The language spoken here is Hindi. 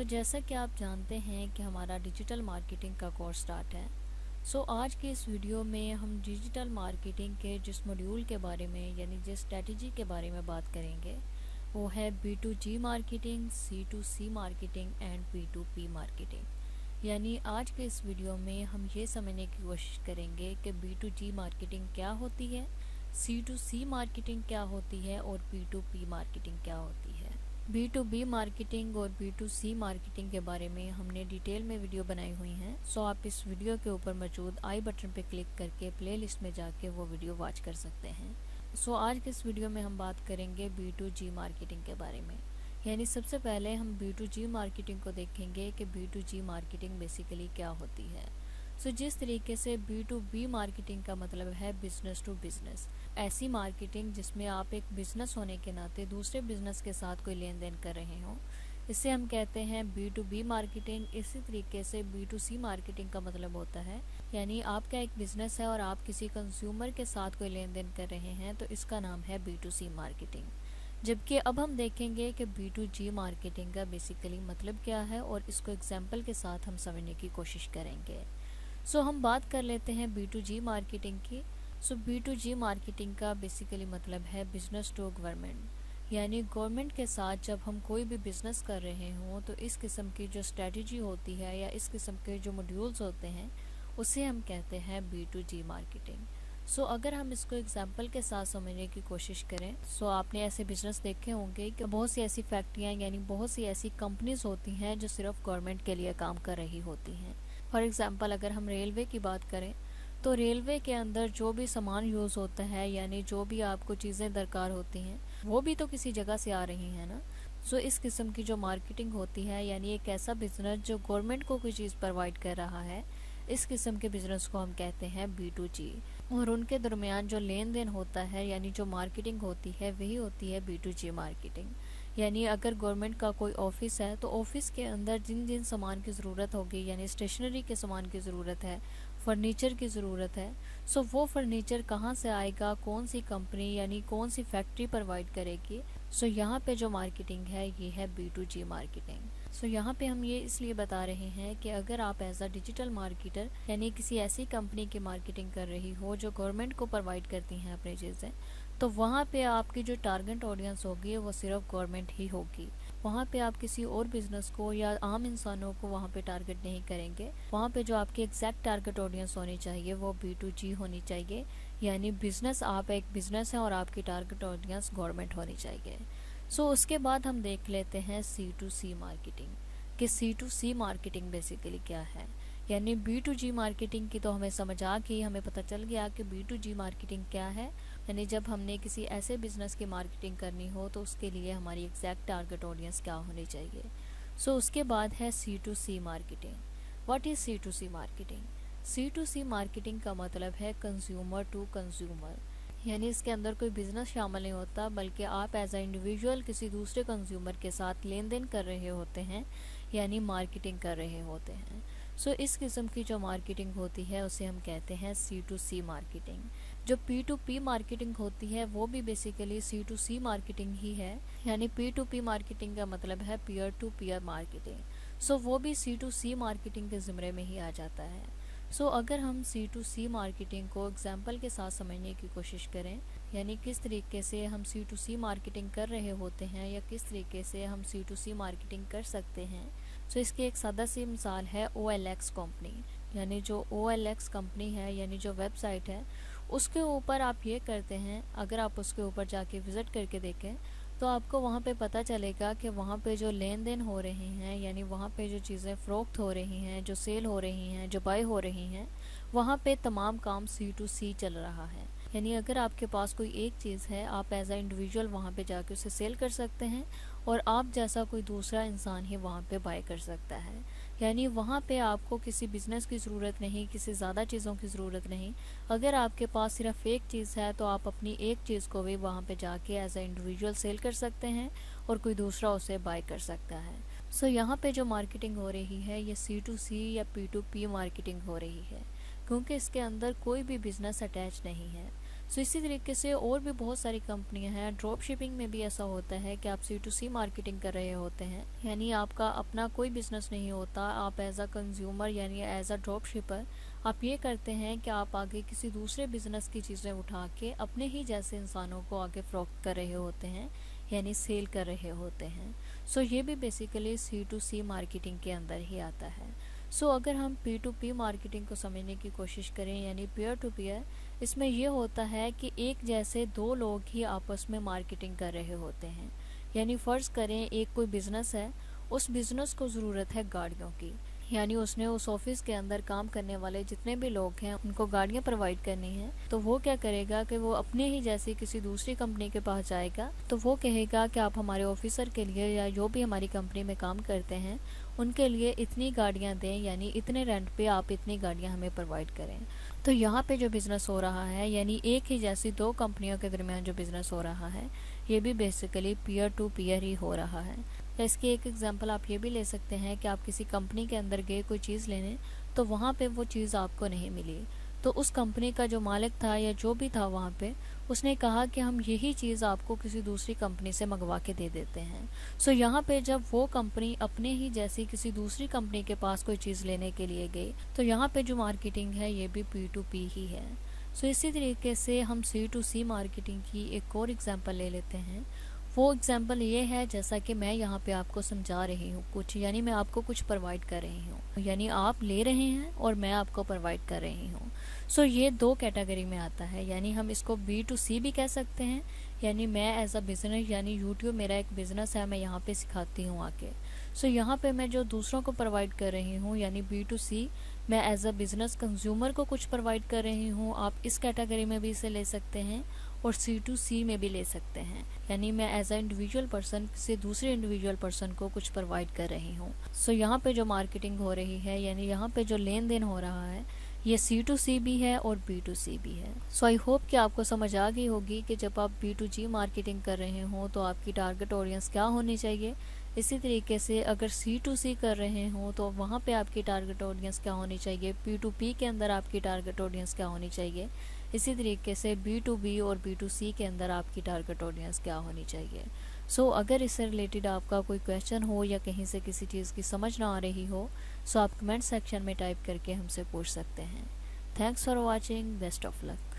जैसा कि आप जानते हैं कि हमारा डिजिटल मार्केटिंग का कोर्स स्टार्ट है। आज की इस वीडियो में हम डिजिटल मार्केटिंग के जिस मॉड्यूल के बारे में यानी जिस स्ट्रेटजी के बारे में बात करेंगे वो है B2G marketing, C2C marketing and P2P marketing. यानी आज के इस वीडियो में हम ये समझने की कोशिश करेंगे कि B2G मार्केटिंग क्या होती है, C2C मार्केटिंग क्या होती है और P2P मार्केटिंग क्या होती है। B2B मार्केटिंग और B2C मार्केटिंग के बारे में हमने डिटेल में वीडियो बनाई हुई हैं। आप इस वीडियो के ऊपर मौजूद आई बटन पर क्लिक करके प्लेलिस्ट में जाके वो वीडियो वॉच कर सकते हैं। आज के इस वीडियो में हम बात करेंगे B2G मार्केटिंग के बारे में। यानी सबसे पहले हम B2G मार्केटिंग को देखेंगे कि B2G मार्केटिंग बेसिकली क्या होती है। जिस तरीके से B2B मार्केटिंग का मतलब है बिजनेस टू बिजनेस, ऐसी मार्केटिंग जिसमें आप एक बिजनेस होने के नाते दूसरे बिजनेस के साथ कोई लेन देन कर रहे हो, इसे हम कहते हैं B2B मार्केटिंग। इसी तरीके से B2C मार्केटिंग का मतलब होता है यानी आपका एक बिजनेस है और आप किसी कंज्यूमर के साथ कोई लेन देन कर रहे हैं, तो इसका नाम है B2C मार्केटिंग। जबकि अब हम देखेंगे कि B2G मार्केटिंग का बेसिकली मतलब क्या है और इसको एग्जाम्पल के साथ हम समझने की कोशिश करेंगे। हम बात कर लेते हैं B2G मार्केटिंग की। B2G मार्केटिंग का बेसिकली मतलब है बिजनेस टू गवर्नमेंट। यानी गवर्नमेंट के साथ जब हम कोई भी बिजनेस कर रहे हों तो इस किस्म की जो स्ट्रेटजी होती है या इस किस्म के जो मॉड्यूल्स होते हैं उसे हम कहते हैं B2G मार्केटिंग। अगर हम इसको एग्जाम्पल के साथ समझने की कोशिश करें, आपने ऐसे बिजनेस देखे होंगे कि बहुत सी ऐसी फैक्ट्रियाँ यानी बहुत सी ऐसी कंपनीज होती हैं जो सिर्फ गवर्नमेंट के लिए काम कर रही होती हैं। फॉर एग्ज़ाम्पल अगर हम रेलवे की बात करें तो रेलवे के अंदर जो भी सामान यूज़ होता है यानी जो भी आपको चीज़ें दरकार होती हैं वो भी तो किसी जगह से आ रही हैं ना। इस किस्म की जो मार्केटिंग होती है यानी एक ऐसा बिजनेस जो गवर्नमेंट को कोई चीज़ प्रोवाइड कर रहा है, इस किस्म के बिजनेस को हम कहते हैं B2G। और उनके दरमियान जो लेन देन होता है यानी जो मार्केटिंग होती है वही होती है B2G मार्केटिंग। यानी अगर गवर्नमेंट का कोई ऑफिस है तो ऑफिस के अंदर जिन जिन सामान की ज़रूरत होगी यानी स्टेशनरी के सामान की ज़रूरत है, फर्नीचर की ज़रूरत है, वो फर्नीचर कहाँ से आएगा, कौन सी कंपनी यानी कौन सी फैक्ट्री प्रोवाइड करेगी। यहाँ पे जो मार्केटिंग है ये है B2G मार्केटिंग। यहाँ पे हम ये इसलिए बता रहे हैं कि अगर आप एज अ डिजिटल मार्केटर यानी किसी ऐसी कंपनी की मार्केटिंग कर रही हो जो गवर्नमेंट को प्रोवाइड करती हैं अपनी चीज़ें, तो वहाँ पे आपकी जो टारगेट ऑडियंस होगी वो सिर्फ गवर्नमेंट ही होगी। वहाँ पे आप किसी और बिजनेस को या आम इंसानों को वहाँ पे टारगेट नहीं करेंगे। वहाँ पे जो आपकी एग्जैक्ट टारगेट ऑडियंस होनी चाहिए वो B2G होनी चाहिए। यानी बिजनेस, आप एक बिजनेस है और आपकी टारगेट ऑडियंस गवर्नमेंट होनी चाहिए। उसके बाद हम देख लेते हैं C2C मार्केटिंग कि C2C मार्केटिंग बेसिकली क्या है। यानी B2G मार्केटिंग की तो हमें समझ आ गई, हमें पता चल गया कि B2G मार्केटिंग क्या है। यानी जब हमने किसी ऐसे बिजनेस की मार्केटिंग करनी हो तो उसके लिए हमारी एग्जैक्ट टारगेट ऑडियंस क्या होनी चाहिए। उसके बाद है C2C marketing. What is C2C marketing? C2C marketing का मतलब है कंज्यूमर टू कंज्यूमर। यानी इसके अंदर कोई बिजनेस शामिल नहीं होता बल्कि आप एज अ इंडिविजुअल किसी दूसरे कंज्यूमर के साथ लेन देन कर रहे होते हैं यानी मार्केटिंग कर रहे होते हैं। इस किस्म की जो मार्केटिंग होती है उसे हम कहते हैं C2C मार्केटिंग। जो P2P मार्केटिंग होती है वो भी बेसिकली C2C मार्केटिंग ही है। यानी P2P मार्केटिंग का मतलब है पीयर टू पीयर मार्केटिंग। वो भी C2C मार्केटिंग के ज़िम्मे में ही आ जाता है। अगर हम C2C मार्केटिंग को एग्जाम्पल के साथ समझने की कोशिश करें यानी किस तरीके से हम C2C मार्केटिंग कर रहे होते हैं या किस तरीके से हम C2C मार्केटिंग कर सकते हैं, इसकी एक सादा सी मिसाल है OLX कंपनी। यानी जो OLX कंपनी है यानी जो वेबसाइट है उसके ऊपर आप ये करते हैं, अगर आप उसके ऊपर जाके विज़िट करके देखें तो आपको वहाँ पे पता चलेगा कि वहाँ पे जो लेन देन हो रहे हैं यानी वहाँ पे जो चीज़ें फ़रोख्त हो रही हैं, जो सेल हो रही हैं, जो बाय हो रही हैं, वहाँ पे तमाम काम C2C चल रहा है। यानी अगर आपके पास कोई एक चीज़ है आप एज अ इंडिविजुअल वहाँ पे जाके उसे सेल कर सकते हैं और आप जैसा कोई दूसरा इंसान ही वहाँ पे बाय कर सकता है। यानी वहाँ पे आपको किसी बिज़नेस की ज़रूरत नहीं, किसी ज़्यादा चीज़ों की ज़रूरत नहीं। अगर आपके पास सिर्फ एक चीज़ है तो आप अपनी एक चीज़ को भी वहाँ पे जाके एज अ इंडिविजुअल सेल कर सकते हैं और कोई दूसरा उसे बाय कर सकता है। यहाँ पे जो मार्केटिंग हो रही है ये C2C या P2P मार्केटिंग हो रही है क्योंकि इसके अंदर कोई भी बिज़नेस अटैच नहीं है। सो इसी तरीके से और भी बहुत सारी कंपनियां हैं। ड्रॉप शिपिंग में भी ऐसा होता है कि आप C2C मार्केटिंग कर रहे होते हैं, यानी आपका अपना कोई बिजनेस नहीं होता, आप एज अ कंज्यूमर यानी एज अ ड्रॉप शिपर आप ये करते हैं कि आप आगे किसी दूसरे बिजनेस की चीज़ें उठा के अपने ही जैसे इंसानों को आगे फरोख्त कर रहे होते हैं, यानी सेल कर रहे होते हैं। सो ये भी बेसिकली C2C मार्केटिंग के अंदर ही आता है। सो अगर हम P2P मार्केटिंग को समझने की कोशिश करें, यानी पीयर टू पीयर, इसमें यह होता है कि एक जैसे दो लोग ही आपस में मार्केटिंग कर रहे होते हैं। यानी फ़र्ज़ करें एक कोई बिज़नेस है, उस बिज़नेस को ज़रूरत है गाड़ियों की, यानी उसने उस ऑफिस के अंदर काम करने वाले जितने भी लोग हैं उनको गाड़ियां प्रोवाइड करनी है। तो वो क्या करेगा कि वो अपने ही जैसी किसी दूसरी कंपनी के पास जाएगा, तो वो कहेगा कि आप हमारे ऑफिसर के लिए या जो भी हमारी कंपनी में काम करते हैं उनके लिए इतनी गाड़ियां दें, यानी इतने रेंट पे आप इतनी गाड़ियां हमें प्रोवाइड करें। तो यहाँ पे जो बिज़नेस हो रहा है, यानी एक ही जैसी दो कंपनियों के दरमियान जो बिज़नेस हो रहा है, ये भी बेसिकली पीयर टू पीयर ही हो रहा है। या इसकी एक एग्जांपल आप ये भी ले सकते हैं कि आप किसी कंपनी के अंदर गए कोई चीज़ लेने, तो वहाँ पे वो चीज़ आपको नहीं मिली, तो उस कंपनी का जो मालिक था या जो भी था वहाँ पे, उसने कहा कि हम यही चीज़ आपको किसी दूसरी कंपनी से मंगवा के दे देते हैं। सो यहाँ पे जब वो कंपनी अपने ही जैसी किसी दूसरी कंपनी के पास कोई चीज़ लेने के लिए गई, तो यहाँ पे जो मार्केटिंग है ये भी P2P ही है। सो इसी तरीके से हम C2C मार्केटिंग की एक और एग्जांपल ले लेते हैं। वो एग्जांपल ये है जैसा कि मैं यहाँ पे आपको समझा रही हूँ कुछ, यानी मैं आपको कुछ प्रोवाइड कर रही हूँ, यानी आप ले रहे हैं और मैं आपको प्रोवाइड कर रही हूँ। सो ये दो कैटेगरी में आता है, यानी हम इसको B2C भी कह सकते हैं, यानी मैं एज अ बिज़नेस, यानी यूट्यूब मेरा एक बिज़नेस है, मैं यहाँ पे सिखाती हूँ आके। सो यहाँ पे मैं जो दूसरों को प्रोवाइड कर रही हूँ, यानी B2C, मैं एज अ बिज़नेस कंज्यूमर को कुछ प्रोवाइड कर रही हूँ, आप इस कैटेगरी में भी इसे ले सकते हैं, और C2C में भी ले सकते हैं, यानी मैं एज अ इंडिविजुअल पर्सन से दूसरे इंडिविजुअल पर्सन को कुछ प्रोवाइड कर रही हूँ। सो यहाँ पे जो मार्केटिंग हो रही है, यानी यहाँ पे जो लेन देन हो रहा है, ये C2C भी है और B2C भी है। सो आई होप कि आपको समझ आ गई होगी कि जब आप B2G मार्केटिंग कर रहे हो तो आपकी टारगेट ऑडियंस क्या होनी चाहिए। इसी तरीके से अगर C2C कर रहे हो तो वहाँ पे आपकी टारगेट ऑडियंस क्या होनी चाहिए, P2P के अंदर आपकी टारगेट ऑडियंस क्या होनी चाहिए। इसी तरीके से B2B और B2C के अंदर आपकी टारगेट ऑडियंस क्या होनी चाहिए। सो अगर इससे रिलेटेड आपका कोई क्वेश्चन हो या कहीं से किसी चीज़ की समझ ना आ रही हो, सो आप कमेंट सेक्शन में टाइप करके हमसे पूछ सकते हैं। Thanks for watching, best of luck.